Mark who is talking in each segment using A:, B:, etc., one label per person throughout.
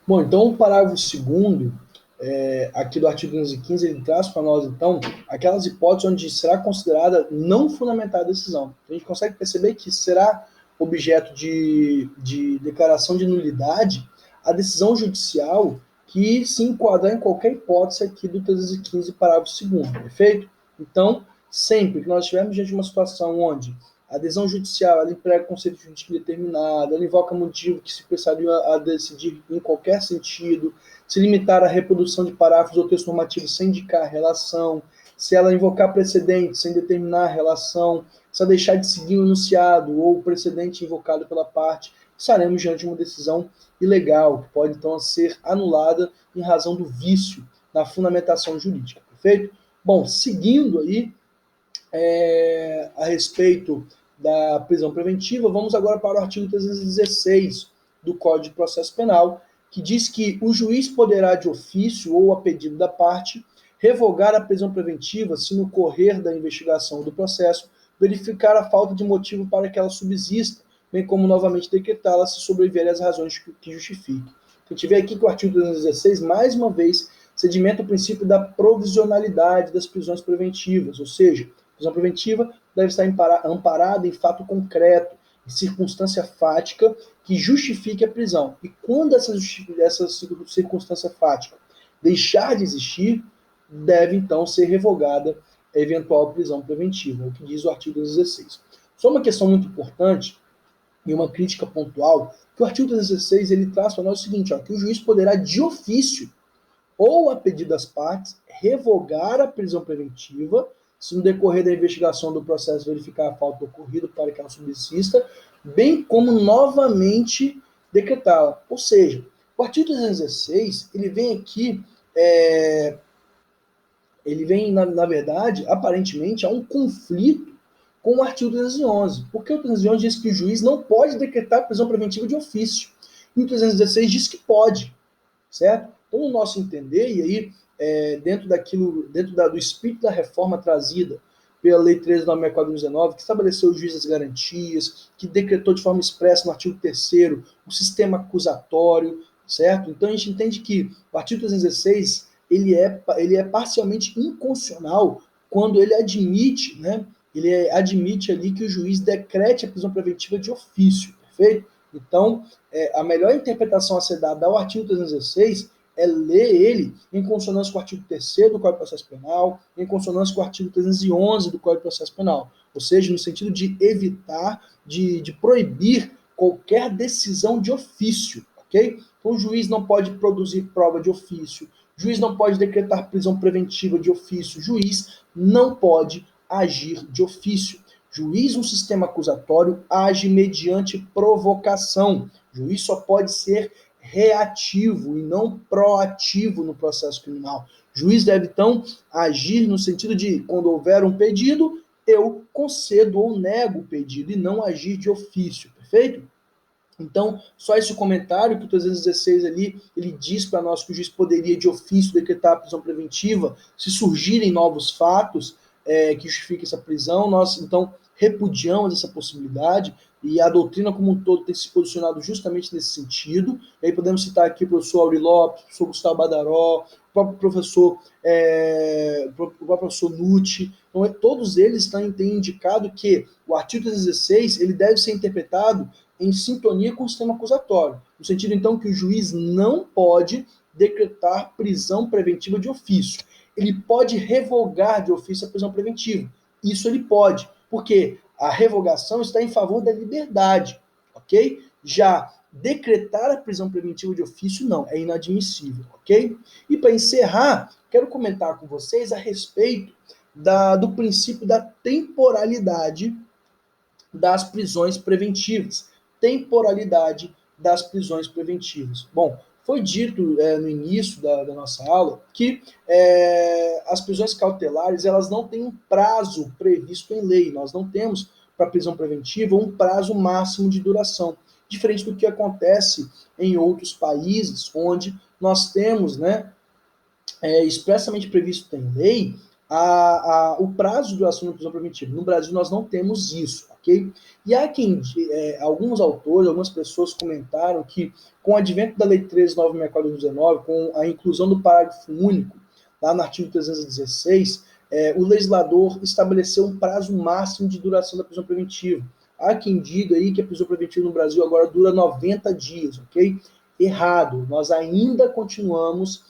A: Bom, então o parágrafo segundo aqui do artigo 215, ele traz para nós, então, aquelas hipóteses onde será considerada não fundamentada a decisão. A gente consegue perceber que será objeto de declaração de nulidade a decisão judicial que se enquadrar em qualquer hipótese aqui do 315, parágrafo segundo, perfeito? Então, sempre que nós estivermos diante de uma situação onde a decisão judicial ela emprega conceito jurídico determinado, ela invoca motivo que se precisaria a decidir em qualquer sentido, se limitar à reprodução de parágrafos ou texto normativo sem indicar relação, se ela invocar precedente sem determinar relação, se ela deixar de seguir o enunciado ou o precedente invocado pela parte, estaremos diante de uma decisão ilegal, que pode então ser anulada em razão do vício na fundamentação jurídica, perfeito? Bom, seguindo aí, a respeito da prisão preventiva, vamos agora para o artigo 316 do Código de Processo Penal, que diz que o juiz poderá, de ofício ou a pedido da parte, revogar a prisão preventiva se no correr da investigação do processo verificar a falta de motivo para que ela subsista, bem como novamente decretá-la se sobrevierem as razões que justifiquem. Então, a gente vê aqui que o artigo 316, mais uma vez, sedimenta o princípio da provisionalidade das prisões preventivas, ou seja, a prisão preventiva deve estar amparada em fato concreto, em circunstância fática que justifique a prisão. E quando essa circunstância fática deixar de existir, deve então ser revogada a eventual prisão preventiva, é o que diz o artigo 16. Só uma questão muito importante e uma crítica pontual, que o artigo 16 ele traz para nós o seguinte, ó, que o juiz poderá de ofício ou a pedido das partes, revogar a prisão preventiva, se no decorrer da investigação do processo verificar a falta ocorrida para que ela subsista, bem como novamente decretá-la. Ou seja, o artigo 316, ele vem aqui, ele vem, na verdade, aparentemente, há um conflito com o artigo 311, porque o 311 diz que o juiz não pode decretar prisão preventiva de ofício, e o 316 diz que pode, certo? Então, no nosso entender, e aí, do espírito da reforma trazida pela Lei 13.964/2019, que estabeleceu o juiz das garantias, que decretou de forma expressa no artigo 3º o sistema acusatório, certo? Então, a gente entende que o artigo 316 ele é parcialmente inconstitucional quando ele admite, né? Ele admite ali que o juiz decrete a prisão preventiva de ofício, perfeito? Então, a melhor interpretação a ser dada ao artigo 316 é ler ele em consonância com o artigo 3º do Código de Processo Penal, em consonância com o artigo 311 do Código de Processo Penal, ou seja, no sentido de evitar, de proibir qualquer decisão de ofício, ok? Então, o juiz não pode produzir prova de ofício, o juiz não pode decretar prisão preventiva de ofício, o juiz não pode agir de ofício. Juiz no sistema acusatório age mediante provocação. O juiz só pode ser reativo e não proativo no processo criminal. O juiz deve, então, agir no sentido de, quando houver um pedido, eu concedo ou nego o pedido e não agir de ofício, perfeito? Então, só esse comentário que o 316 ali, ele diz para nós que o juiz poderia de ofício decretar a prisão preventiva se surgirem novos fatos que justifiquem essa prisão. Nós, então, repudiamos essa possibilidade e a doutrina como um todo tem se posicionado justamente nesse sentido. E aí podemos citar aqui o professor Auri Lopes, o professor Gustavo Badaró, o próprio professor Nucci. Então, todos eles têm indicado que o artigo 316 ele deve ser interpretado em sintonia com o sistema acusatório, no sentido então que o juiz não pode decretar prisão preventiva de ofício. Ele pode revogar de ofício a prisão preventiva. Isso ele pode, porque a revogação está em favor da liberdade, ok? Já decretar a prisão preventiva de ofício não, é inadmissível, ok? E para encerrar, quero comentar com vocês a respeito do princípio da temporalidade das prisões preventivas. Temporalidade das prisões preventivas. Bom, foi dito no início da nossa aula que as prisões cautelares elas não têm um prazo previsto em lei. Nós não temos para prisão preventiva um prazo máximo de duração, diferente do que acontece em outros países, onde nós temos, né, expressamente previsto em lei o prazo de duração da prisão preventiva. No Brasil, nós não temos isso, ok? E há alguns autores, algumas pessoas comentaram que, com o advento da Lei 13.964 de 2019, com a inclusão do parágrafo único, lá no artigo 316, o legislador estabeleceu um prazo máximo de duração da prisão preventiva. Há quem diga aí que a prisão preventiva no Brasil agora dura 90 dias, ok? Errado. Nós ainda continuamos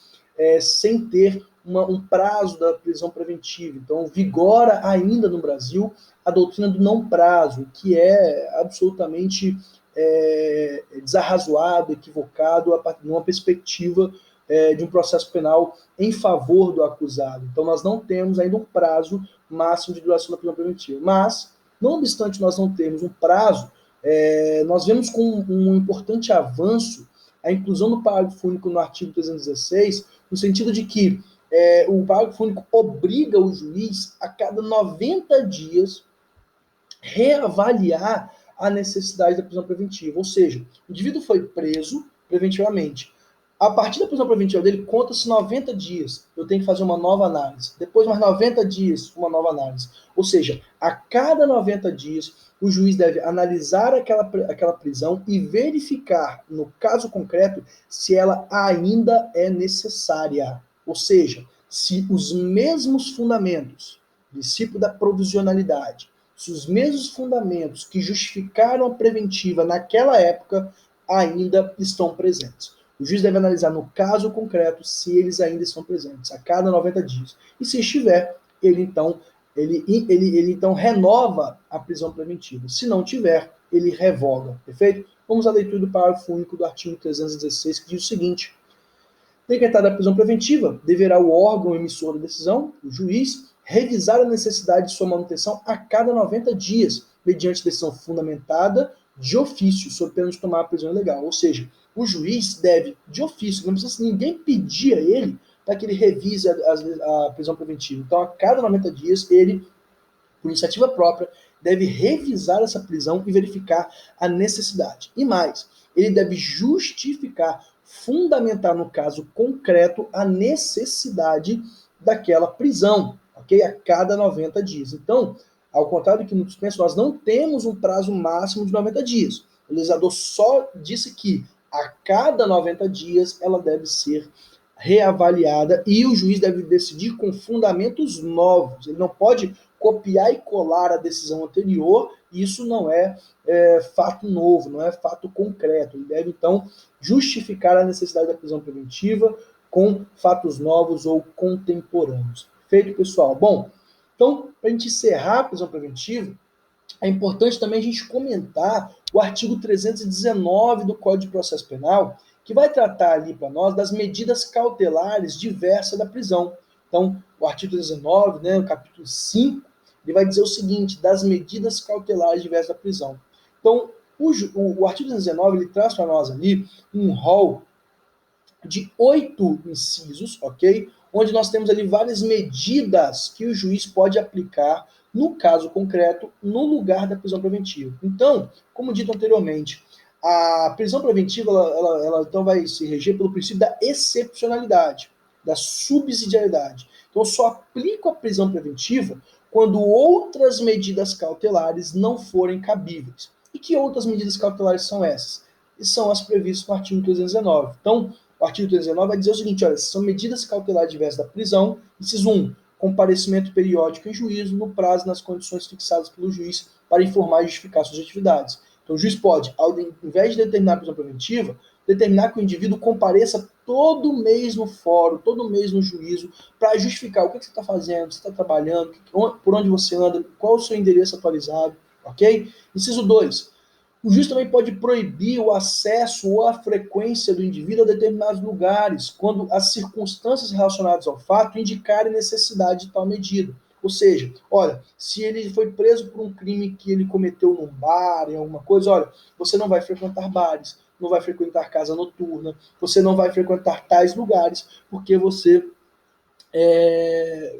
A: sem ter um prazo da prisão preventiva. Então, vigora ainda no Brasil a doutrina do não prazo, que é absolutamente desarrazoado, equivocado, numa perspectiva de um processo penal em favor do acusado. Então, nós não temos ainda um prazo máximo de duração da prisão preventiva. Mas, não obstante nós não termos um prazo, nós vemos com um importante avanço a inclusão do parágrafo único no artigo 316, no sentido de que o parágrafo único obriga o juiz a cada 90 dias reavaliar a necessidade da prisão preventiva. Ou seja, o indivíduo foi preso preventivamente. A partir da prisão preventiva dele, conta-se 90 dias. Eu tenho que fazer uma nova análise. Depois, mais 90 dias, uma nova análise. Ou seja, a cada 90 dias, o juiz deve analisar aquela prisão e verificar, no caso concreto, se ela ainda é necessária. Ou seja, se os mesmos fundamentos, princípio da provisionalidade, se os mesmos fundamentos que justificaram a preventiva naquela época ainda estão presentes. O juiz deve analisar no caso concreto se eles ainda estão presentes a cada 90 dias. E se estiver, ele então renova a prisão preventiva. Se não tiver, ele revoga. Perfeito? Vamos à leitura do parágrafo único do artigo 316, que diz o seguinte: decretada a prisão preventiva, deverá o órgão emissor da decisão, o juiz, revisar a necessidade de sua manutenção a cada 90 dias, mediante decisão fundamentada de ofício, sob pena de tomar a prisão ilegal. Ou seja, o juiz deve, de ofício, não precisa ninguém pedir a ele para que ele revise a prisão preventiva. Então, a cada 90 dias, ele, por iniciativa própria, deve revisar essa prisão e verificar a necessidade. E mais, ele deve justificar, fundamentar no caso concreto a necessidade daquela prisão, ok? A cada 90 dias. Então, ao contrário do que muitos pensam, nós não temos um prazo máximo de 90 dias. O legislador só disse que a cada 90 dias ela deve ser reavaliada e o juiz deve decidir com fundamentos novos. Ele não pode copiar e colar a decisão anterior, isso não é fato novo, não é fato concreto. Ele deve, então, justificar a necessidade da prisão preventiva com fatos novos ou contemporâneos. Feito, pessoal? Bom, então, para a gente encerrar a prisão preventiva, é importante também a gente comentar o artigo 319 do Código de Processo Penal, que vai tratar ali para nós das medidas cautelares diversas da prisão. Então, o artigo 319, né, no capítulo 5, ele vai dizer o seguinte, das medidas cautelares diversas da prisão. Então, o artigo 319, ele traz para nós ali um rol de 8 incisos, ok? Onde nós temos ali várias medidas que o juiz pode aplicar no caso concreto, no lugar da prisão preventiva. Então, como dito anteriormente, a prisão preventiva ela então vai se reger pelo princípio da excepcionalidade, da subsidiariedade. Então, eu só aplico a prisão preventiva quando outras medidas cautelares não forem cabíveis. E que outras medidas cautelares são essas? E são as previstas no artigo 319. Então, o artigo 319 vai dizer o seguinte, olha, são medidas cautelares diversas da prisão, inciso 1, comparecimento periódico em juízo no prazo e nas condições fixadas pelo juiz para informar e justificar suas atividades. Então, o juiz pode, ao invés de determinar a prisão preventiva, determinar que o indivíduo compareça todo mês no fórum, todo mês no juízo, para justificar o que você está fazendo, você está trabalhando, por onde você anda, qual o seu endereço atualizado, ok? Inciso 2, o juiz também pode proibir o acesso ou a frequência do indivíduo a determinados lugares, quando as circunstâncias relacionadas ao fato indicarem necessidade de tal medida. Ou seja, olha, se ele foi preso por um crime que ele cometeu num bar, em alguma coisa, olha, você não vai frequentar bares, não vai frequentar casa noturna, você não vai frequentar tais lugares, porque você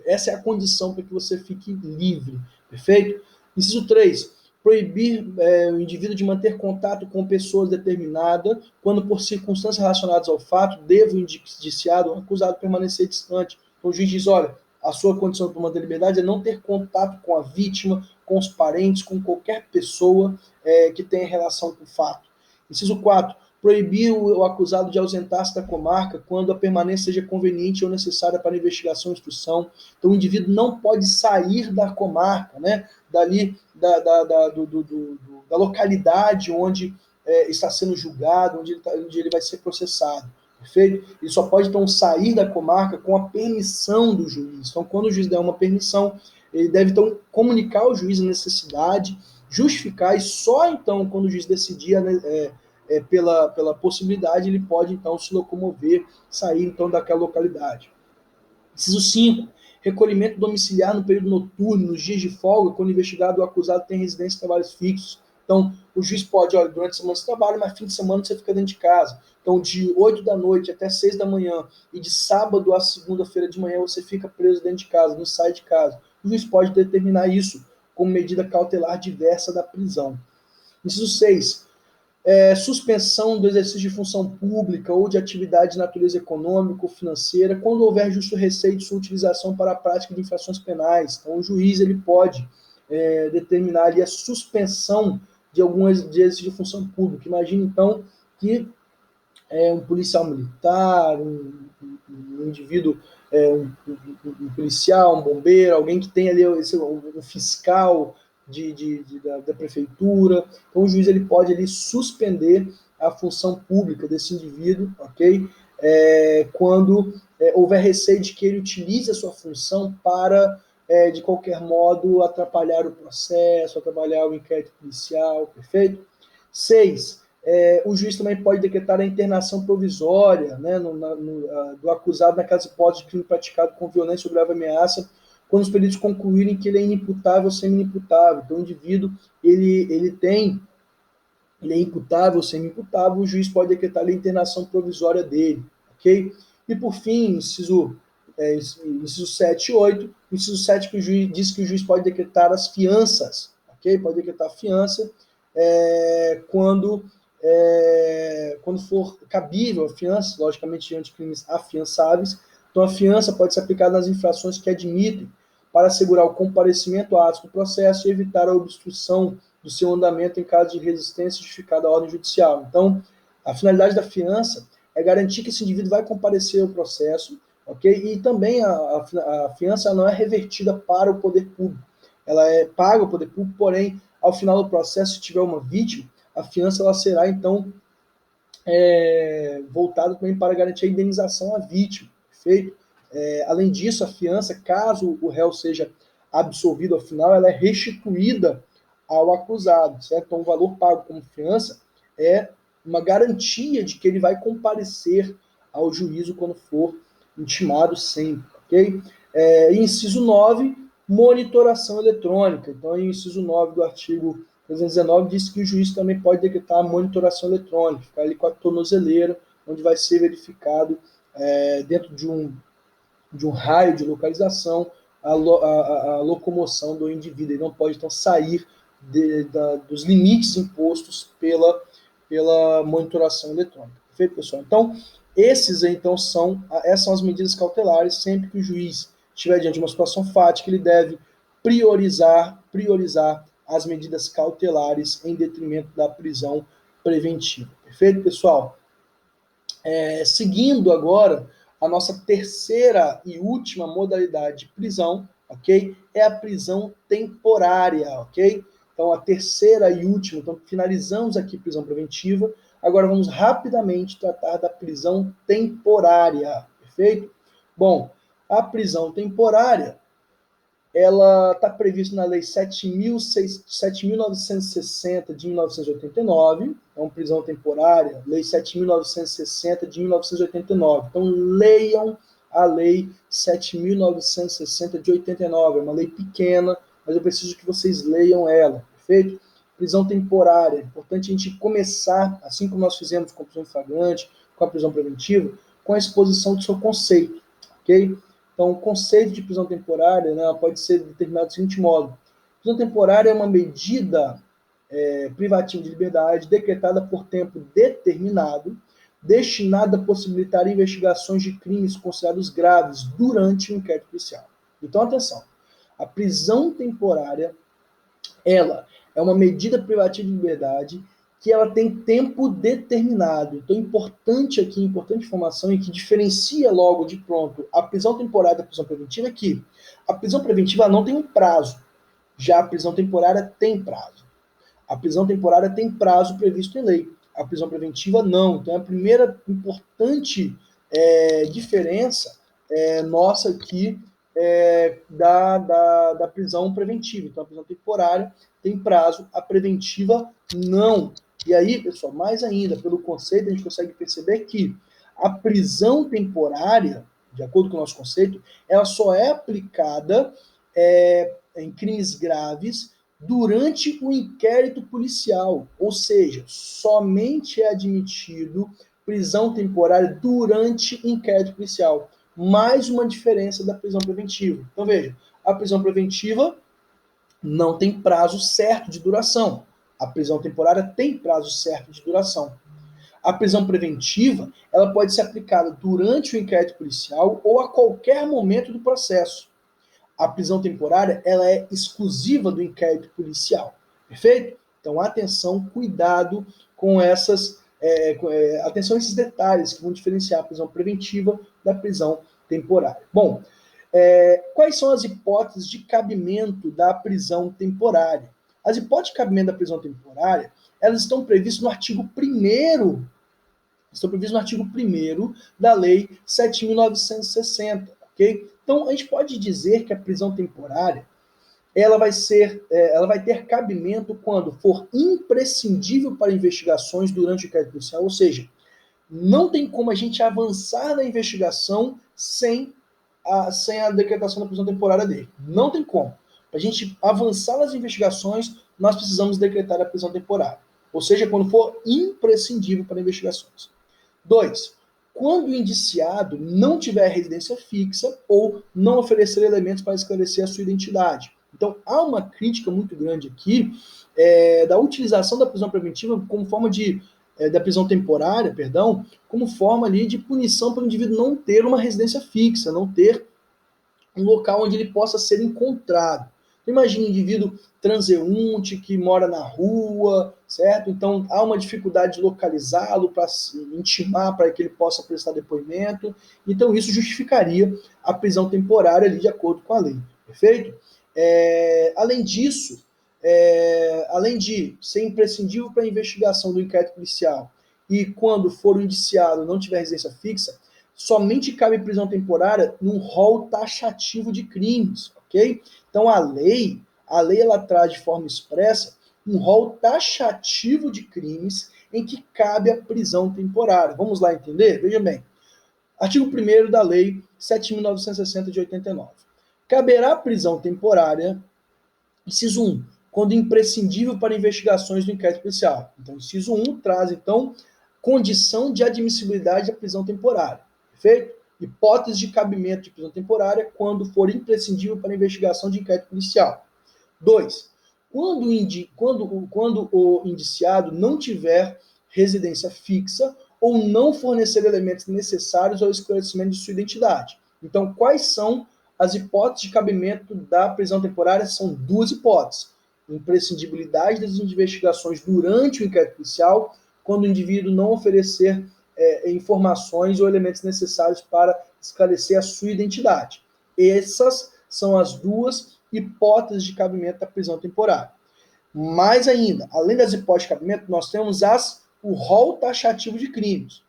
A: essa é a condição para que você fique livre, perfeito? Inciso 3, proibir o indivíduo de manter contato com pessoas determinadas quando, por circunstâncias relacionadas ao fato, deva o indiciado ou acusado permanecer distante. Então, o juiz diz, olha, a sua condição para manter a liberdade é não ter contato com a vítima, com os parentes, com qualquer pessoa que tenha relação com o fato. Inciso 4. Proibir o acusado de ausentar-se da comarca quando a permanência seja conveniente ou necessária para investigação e instrução. Então, o indivíduo não pode sair da comarca, né, dali da localidade onde está sendo julgado, onde ele vai ser processado. Perfeito? Ele só pode, então, sair da comarca com a permissão do juiz. Então, quando o juiz der uma permissão, ele deve, então, comunicar ao juiz a necessidade, justificar, e só, então, quando o juiz decidir pela possibilidade, ele pode, então, se locomover, sair, então, daquela localidade. Inciso 5. Recolhimento domiciliar no período noturno, nos dias de folga, quando o investigado ou acusado tem residência e trabalhos fixos. Então, o juiz pode, olha, durante a semana você trabalha, mas fim de semana você fica dentro de casa. Então, de 8 da noite até 6 da manhã e de sábado a segunda-feira de manhã você fica preso dentro de casa, não sai de casa. O juiz pode determinar isso como medida cautelar diversa da prisão. Inciso 6. Suspensão do exercício de função pública ou de atividade de natureza econômica ou financeira, quando houver justo receio de sua utilização para a prática de infrações penais. Então, o juiz ele pode determinar ali a suspensão de algum exercício de função pública. Imagine, então, que um policial militar, um indivíduo, um policial, um bombeiro, alguém que tem ali um fiscal da prefeitura. Então, o juiz ele pode ali suspender a função pública desse indivíduo, ok? Quando houver receio de que ele utilize a sua função para, de qualquer modo, atrapalhar o processo, atrapalhar o inquérito policial, perfeito? 6. O juiz também pode decretar a internação provisória, né, do acusado naquelas hipóteses de crime praticado com violência ou grave ameaça, quando os peritos concluírem que ele é inimputável ou semi-imputável. Então, o indivíduo ele é imputável ou semi-imputável, o juiz pode decretar a internação provisória dele, ok? E, por fim, inciso 7 e 8, inciso 7 que o juiz diz que o juiz pode decretar as fianças, ok? Pode decretar a fiança quando for cabível a fiança, logicamente diante de crimes afiançáveis. Então, a fiança pode ser aplicada nas infrações que admitem, para assegurar o comparecimento a atos do processo e evitar a obstrução do seu andamento em caso de resistência justificada à ordem judicial. Então, a finalidade da fiança é garantir que esse indivíduo vai comparecer ao processo, ok? E também a fiança não é revertida para o poder público. Ela é paga ao poder público, porém, ao final do processo, se tiver uma vítima, a fiança ela será, então, voltada também para garantir a indenização à vítima, perfeito? Além disso, a fiança, caso o réu seja absolvido ao final, ela é restituída ao acusado, certo? Então, o valor pago como fiança é uma garantia de que ele vai comparecer ao juízo quando for intimado sempre, ok? Inciso 9, monitoração eletrônica. Então, em inciso 9 do artigo 319 diz que o juiz também pode decretar a monitoração eletrônica, ficar ali com a tornozeleira, onde vai ser verificado dentro de um raio de localização a locomoção do indivíduo. Ele não pode, então, sair dos limites impostos pela monitoração eletrônica. Perfeito, pessoal? Então, essas são as medidas cautelares. Sempre que o juiz estiver diante de uma situação fática, ele deve priorizar as medidas cautelares em detrimento da prisão preventiva. Perfeito, pessoal? Seguindo agora, a nossa terceira e última modalidade de prisão, ok? É a prisão temporária, ok? Então, a terceira e última, então finalizamos aqui a prisão preventiva, agora vamos rapidamente tratar da prisão temporária, perfeito? Bom, a prisão temporária, ela está prevista na Lei 7.960 de 1989, então prisão temporária, Lei 7.960 de 1989. Então leiam a Lei 7.960 de 89, é uma lei pequena, mas eu preciso que vocês leiam ela, perfeito? Prisão temporária, é importante a gente começar, assim como nós fizemos com a prisão flagrante, com a prisão preventiva, com a exposição do seu conceito, ok? Então, o conceito de prisão temporária, né, pode ser determinado do seguinte modo. Prisão temporária é uma medida privativa de liberdade decretada por tempo determinado, destinada a possibilitar investigações de crimes considerados graves durante o inquérito policial. Então, atenção, a prisão temporária, ela é uma medida privativa de liberdade que ela tem tempo determinado. Então, importante aqui, importante informação, e que diferencia logo de pronto a prisão temporária da prisão preventiva é que a prisão preventiva não tem um prazo, já a prisão temporária tem prazo. A prisão temporária tem prazo previsto em lei, a prisão preventiva não. Então, a primeira importante diferença nossa aqui da prisão preventiva. Então, a prisão temporária tem prazo, a preventiva não. E aí, pessoal, mais ainda, pelo conceito, a gente consegue perceber que a prisão temporária, de acordo com o nosso conceito, ela só é aplicada em crimes graves durante o inquérito policial, ou seja, somente é admitido prisão temporária durante inquérito policial. Mais uma diferença da prisão preventiva. Então veja, a prisão preventiva não tem prazo certo de duração. A prisão temporária tem prazo certo de duração. A prisão preventiva, ela pode ser aplicada durante o inquérito policial ou a qualquer momento do processo. A prisão temporária, ela é exclusiva do inquérito policial. Perfeito? Então, atenção, cuidado com atenção a esses detalhes que vão diferenciar a prisão preventiva da prisão temporária. Bom, quais são as hipóteses de cabimento da prisão temporária? As hipóteses de cabimento da prisão temporária, elas estão previstas no artigo 1º, da Lei 7.960, ok? Então, a gente pode dizer que a prisão temporária ela vai ter cabimento quando for imprescindível para investigações durante o inquérito policial, ou seja, não tem como a gente avançar na investigação sem a decretação da prisão temporária dele. Não tem como. Para a gente avançar nas investigações, nós precisamos decretar a prisão temporária. Ou seja, quando for imprescindível para investigações. 2. Quando o indiciado não tiver residência fixa ou não oferecer elementos para esclarecer a sua identidade. Então, há uma crítica muito grande aqui da utilização da prisão preventiva como forma da prisão temporária, perdão, como forma ali de punição para o indivíduo não ter uma residência fixa, não ter um local onde ele possa ser encontrado. Imagina um indivíduo transeunte que mora na rua, certo? Então há uma dificuldade de localizá-lo para intimar para que ele possa prestar depoimento. Então isso justificaria a prisão temporária ali de acordo com a lei, perfeito? Além disso, além de ser imprescindível para a investigação do inquérito policial e quando for o indiciado não tiver residência fixa, somente cabe prisão temporária num rol taxativo de crimes, ok? Então a lei ela traz de forma expressa um rol taxativo de crimes em que cabe a prisão temporária. Vamos lá entender? Veja bem. Artigo 1º da Lei 7.960 de 89. Caberá prisão temporária, inciso 1, quando imprescindível para investigações do inquérito policial. Então, inciso 1 traz, então, condição de admissibilidade da prisão temporária. Perfeito? Hipótese de cabimento de prisão temporária quando for imprescindível para a investigação de inquérito policial. 2. Quando o indiciado não tiver residência fixa ou não fornecer elementos necessários ao esclarecimento de sua identidade. Então, quais são as hipóteses de cabimento da prisão temporária? São duas hipóteses. Imprescindibilidade das investigações durante o inquérito policial, quando o indivíduo não oferecer informações ou elementos necessários para esclarecer a sua identidade. Essas são as duas hipóteses de cabimento da prisão temporária. Mais ainda, além das hipóteses de cabimento, nós temos o rol taxativo de crimes.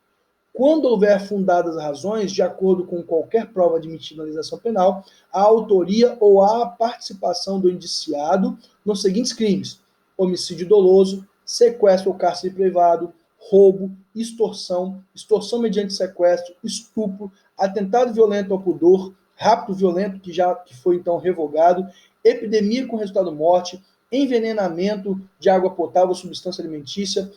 A: Quando houver fundadas razões, de acordo com qualquer prova admitida na legislação penal, a autoria ou a participação do indiciado nos seguintes crimes: homicídio doloso, sequestro ou cárcere privado, roubo, extorsão, extorsão mediante sequestro, estupro, atentado violento ao pudor, rapto violento, que foi então revogado, epidemia com resultado morte, envenenamento de água potável ou substância alimentícia,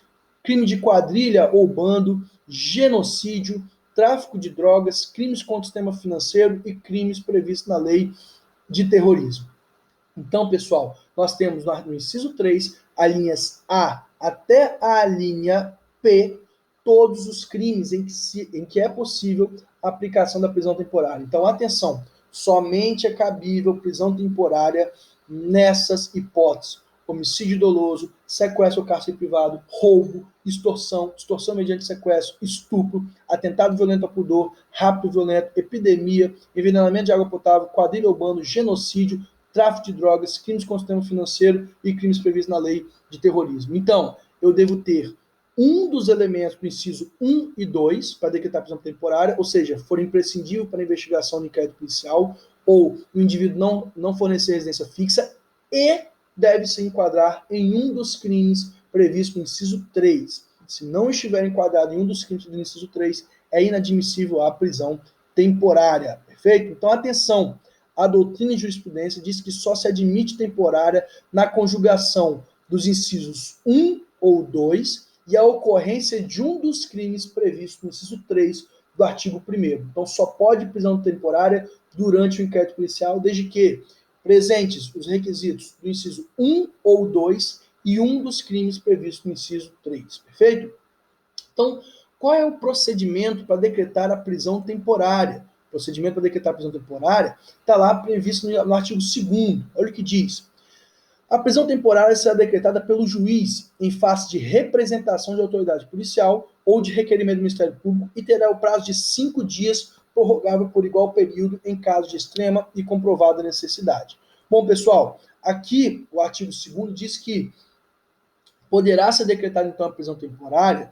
A: crime de quadrilha ou bando, genocídio, tráfico de drogas, crimes contra o sistema financeiro e crimes previstos na lei de terrorismo. Então, pessoal, nós temos no inciso 3, as linhas A até a linha P, todos os crimes em que é possível a aplicação da prisão temporária. Então, atenção, somente é cabível prisão temporária nessas hipóteses: homicídio doloso, sequestro ou cárcere privado, roubo, extorsão, extorsão mediante sequestro, estupro, atentado violento ao pudor, rapto violento, epidemia, envenenamento de água potável, quadrilha urbano, genocídio, tráfico de drogas, crimes contra o sistema financeiro e crimes previstos na lei de terrorismo. Então, eu devo ter um dos elementos do inciso 1 e 2 para decretar prisão temporária, ou seja, for imprescindível para a investigação do inquérito policial, ou o indivíduo não fornecer residência fixa, e deve se enquadrar em um dos crimes previstos no inciso 3. Se não estiver enquadrado em um dos crimes do inciso 3, é inadmissível a prisão temporária. Perfeito? Então, atenção, a doutrina e jurisprudência diz que só se admite temporária na conjugação dos incisos 1 ou 2 e a ocorrência de um dos crimes previstos no inciso 3 do artigo 1º. Então, só pode prisão temporária durante o inquérito policial, desde que presentes os requisitos do inciso 1 ou 2 e um dos crimes previstos no inciso 3. Perfeito? Então, qual é o procedimento para decretar a prisão temporária? O procedimento para decretar a prisão temporária está lá previsto no artigo 2º. Olha o que diz. A prisão temporária será decretada pelo juiz em face de representação de autoridade policial ou de requerimento do Ministério Público e terá o prazo de 5 dias, prorrogável por igual período em caso de extrema e comprovada necessidade. Bom, pessoal, aqui o artigo 2º diz que poderá ser decretada, então, a prisão temporária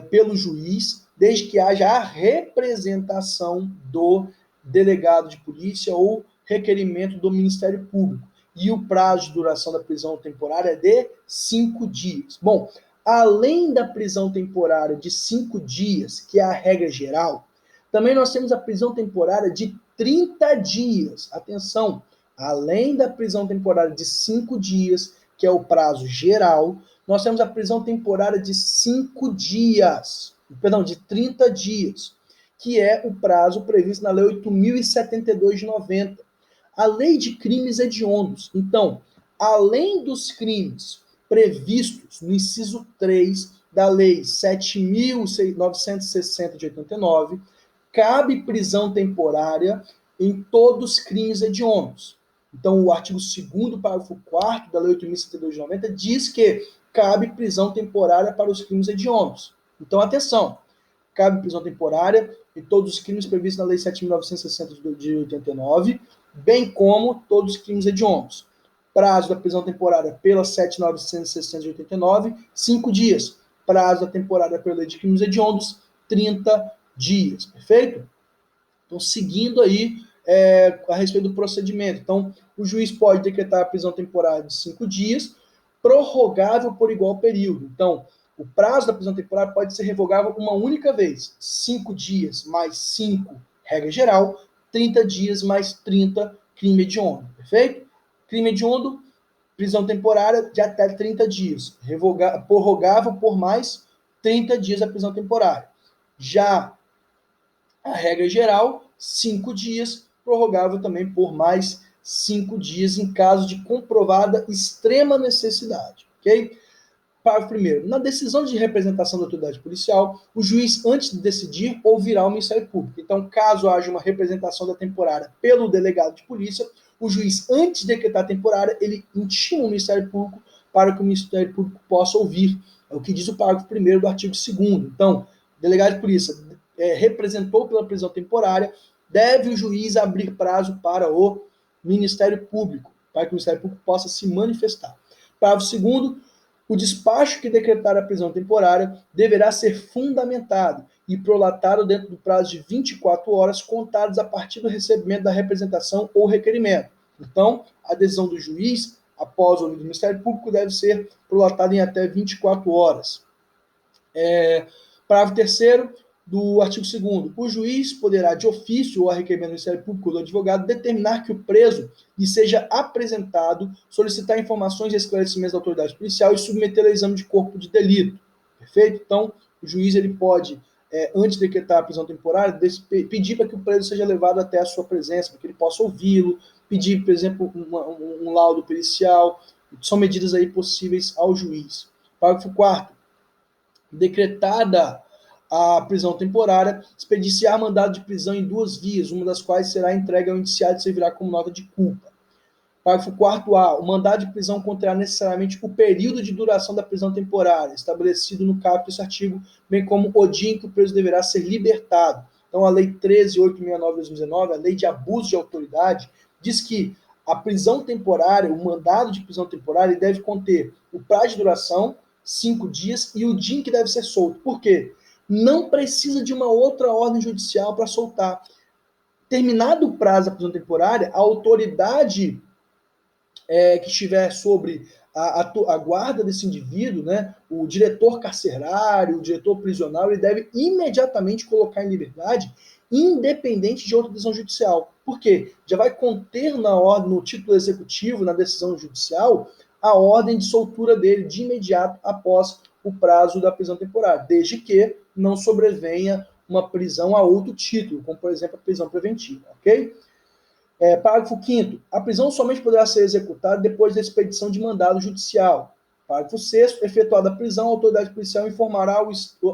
A: pelo juiz, desde que haja a representação do delegado de polícia ou requerimento do Ministério Público. E o prazo de duração da prisão temporária é de 5 dias. Bom, além da prisão temporária de 5 dias, que é a regra geral, também nós temos a prisão temporária de 30 dias. Atenção, além da prisão temporária de 5 dias, que é o prazo geral, nós temos a prisão temporária de 5 dias, perdão, de 30 dias, que é o prazo previsto na Lei 8.072 de 90. A Lei de Crimes Hediondos. Então, além dos crimes previstos no inciso 3 da Lei 7.960 de 89, cabe prisão temporária em todos os crimes hediondos. Então, o artigo 2º, parágrafo 4º da Lei 8.072 de 90 diz que cabe prisão temporária para os crimes hediondos. Então, atenção, cabe prisão temporária em todos os crimes previstos na Lei 7.960 de 89, bem como todos os crimes hediondos. Prazo da prisão temporária pela 7.960 de 89, 5 dias. Prazo da temporária pela Lei de Crimes Hediondos, 30 dias. Perfeito? Então, seguindo aí a respeito do procedimento. Então, o juiz pode decretar a prisão temporária de 5 dias, prorrogável por igual período. Então, o prazo da prisão temporária pode ser revogável uma única vez. 5 dias mais 5, regra geral, 30 dias mais 30, crime hediondo. Perfeito? Crime hediondo, prisão temporária de até 30 dias. Prorrogável por mais 30 dias a prisão temporária. Já a regra geral, 5 dias, prorrogável também por mais 5 dias em caso de comprovada extrema necessidade. Ok? Parágrafo 1º. Na decisão de representação da autoridade policial, o juiz, antes de decidir, ouvirá o Ministério Público. Então, caso haja uma representação da temporária pelo delegado de polícia, o juiz, antes de decretar a temporária, ele intima o Ministério Público para que o Ministério Público possa ouvir. É o que diz o parágrafo 1º do artigo 2º. Então, o delegado de polícia representou pela prisão temporária, deve o juiz abrir prazo para o Ministério Público, para que o Ministério Público possa se manifestar. Parágrafo 2º. O despacho que decretar a prisão temporária deverá ser fundamentado e prolatado dentro do prazo de 24 horas contadas a partir do recebimento da representação ou requerimento. Então, a decisão do juiz, após o ouvido do Ministério Público, deve ser prolatada em até 24 horas. Parágrafo 3º do artigo 2º. O juiz poderá, de ofício ou a requerimento do Ministério Público ou do advogado, determinar que o preso lhe seja apresentado, solicitar informações e esclarecimentos da autoridade policial e submetê-lo ao exame de corpo de delito. Perfeito? Então, o juiz ele pode, antes de decretar a prisão temporária, pedir para que o preso seja levado até a sua presença, para que ele possa ouvi-lo, pedir, por exemplo, um laudo pericial. São medidas aí possíveis ao juiz. Parágrafo 4º. Decretada a prisão temporária, expediciar mandado de prisão em 2 vias, uma das quais será entregue ao indiciado e servirá como nota de culpa. Parágrafo 4º. O mandado de prisão conterá necessariamente o período de duração da prisão temporária, estabelecido no caput desse artigo, bem como o dia em que o preso deverá ser libertado. Então, a Lei 13.869 de 2019, a Lei de Abuso de Autoridade, diz que a prisão temporária, o mandado de prisão temporária, deve conter o prazo de duração, 5 dias, e o dia em que deve ser solto. Por quê? Não precisa de uma outra ordem judicial para soltar. Terminado o prazo da prisão temporária, a autoridade que estiver sobre a guarda desse indivíduo, né, o diretor carcerário, o diretor prisional, ele deve imediatamente colocar em liberdade, independente de outra decisão judicial. Por quê? Já vai conter no título executivo, na decisão judicial, a ordem de soltura dele de imediato após o prazo da prisão temporária, desde que não sobrevenha uma prisão a outro título, como, por exemplo, a prisão preventiva, ok? Parágrafo 5º. A prisão somente poderá ser executada depois da expedição de mandado judicial. Parágrafo 6º. Efetuada a prisão, a autoridade policial informará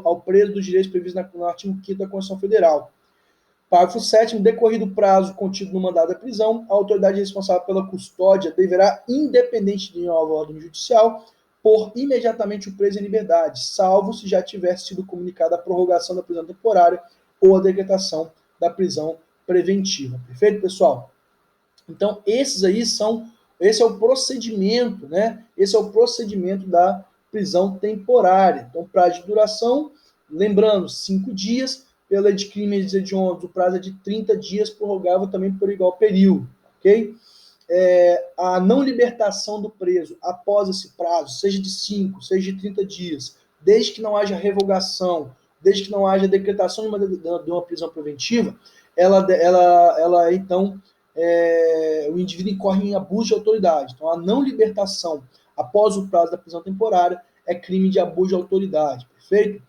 A: ao preso dos direitos previstos no artigo 5º da Constituição Federal. Parágrafo 7º. Decorrido o prazo contido no mandado da prisão, a autoridade responsável pela custódia deverá, independente de nova ordem judicial, pôr imediatamente o preso em liberdade, salvo se já tiver sido comunicada a prorrogação da prisão temporária ou a decretação da prisão preventiva. Perfeito, pessoal? Então, esse é o procedimento, né? Esse é o procedimento da prisão temporária. Então, prazo de duração, lembrando, 5 dias, pela lei de crimes hediondos, o prazo é de 30 dias, prorrogável também por igual período, ok? A não libertação do preso após esse prazo, seja de 5, seja de 30 dias, desde que não haja revogação, desde que não haja decretação de uma prisão preventiva, então, o indivíduo incorre em abuso de autoridade. Então, a não libertação após o prazo da prisão temporária é crime de abuso de autoridade, perfeito?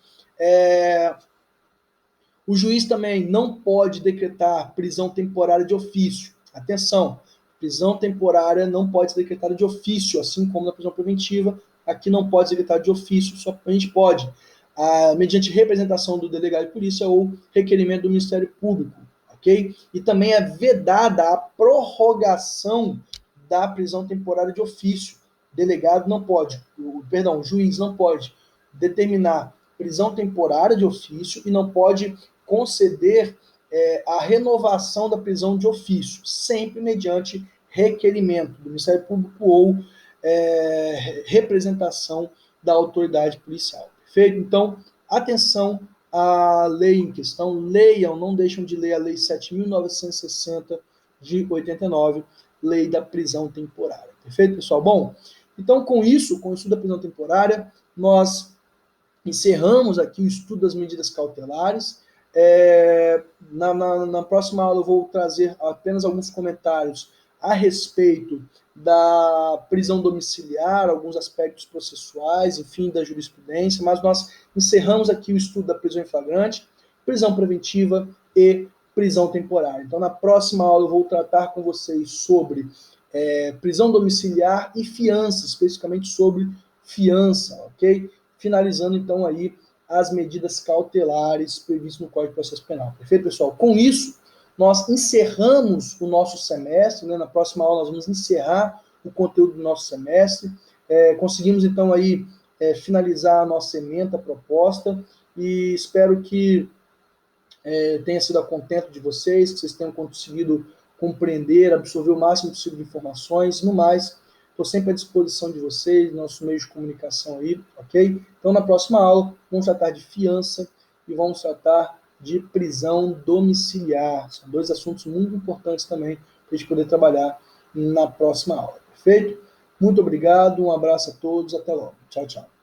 A: O juiz também não pode decretar prisão temporária de ofício. Atenção, prisão temporária não pode ser decretada de ofício, assim como na prisão preventiva, aqui não pode ser decretada de ofício, só a gente pode, mediante representação do delegado de polícia ou requerimento do Ministério Público. Okay? E também é vedada a prorrogação da prisão temporária de ofício. Delegado não pode, o juiz não pode determinar prisão temporária de ofício e não pode conceder a renovação da prisão de ofício, sempre mediante requerimento do Ministério Público ou representação da autoridade policial. Perfeito? Então, atenção a lei em questão, leiam, não deixam de ler a Lei 7.960 de 89, Lei da Prisão Temporária. Perfeito, pessoal? Bom, então com isso, com o estudo da prisão temporária, nós encerramos aqui o estudo das medidas cautelares. Na próxima aula eu vou trazer apenas alguns comentários a respeito da prisão domiciliar, alguns aspectos processuais, enfim, da jurisprudência, mas nós encerramos aqui o estudo da prisão em flagrante, prisão preventiva e prisão temporária. Então, na próxima aula eu vou tratar com vocês sobre prisão domiciliar e fiança, especificamente sobre fiança, ok? Finalizando, então, aí as medidas cautelares previstas no Código de Processo Penal. Perfeito, pessoal? Com isso, nós encerramos o nosso semestre, né? Na próxima aula nós vamos encerrar o conteúdo do nosso semestre. Conseguimos, então, aí finalizar a nossa ementa proposta e espero que tenha sido a contento de vocês, que vocês tenham conseguido compreender, absorver o máximo possível de informações. No mais, estou sempre à disposição de vocês, nosso meio de comunicação aí, ok? Então, na próxima aula, vamos tratar de fiança e vamos tratar de prisão domiciliar. São 2 assuntos muito importantes também para a gente poder trabalhar na próxima aula, perfeito? Muito obrigado, um abraço a todos, até logo. Tchau, tchau.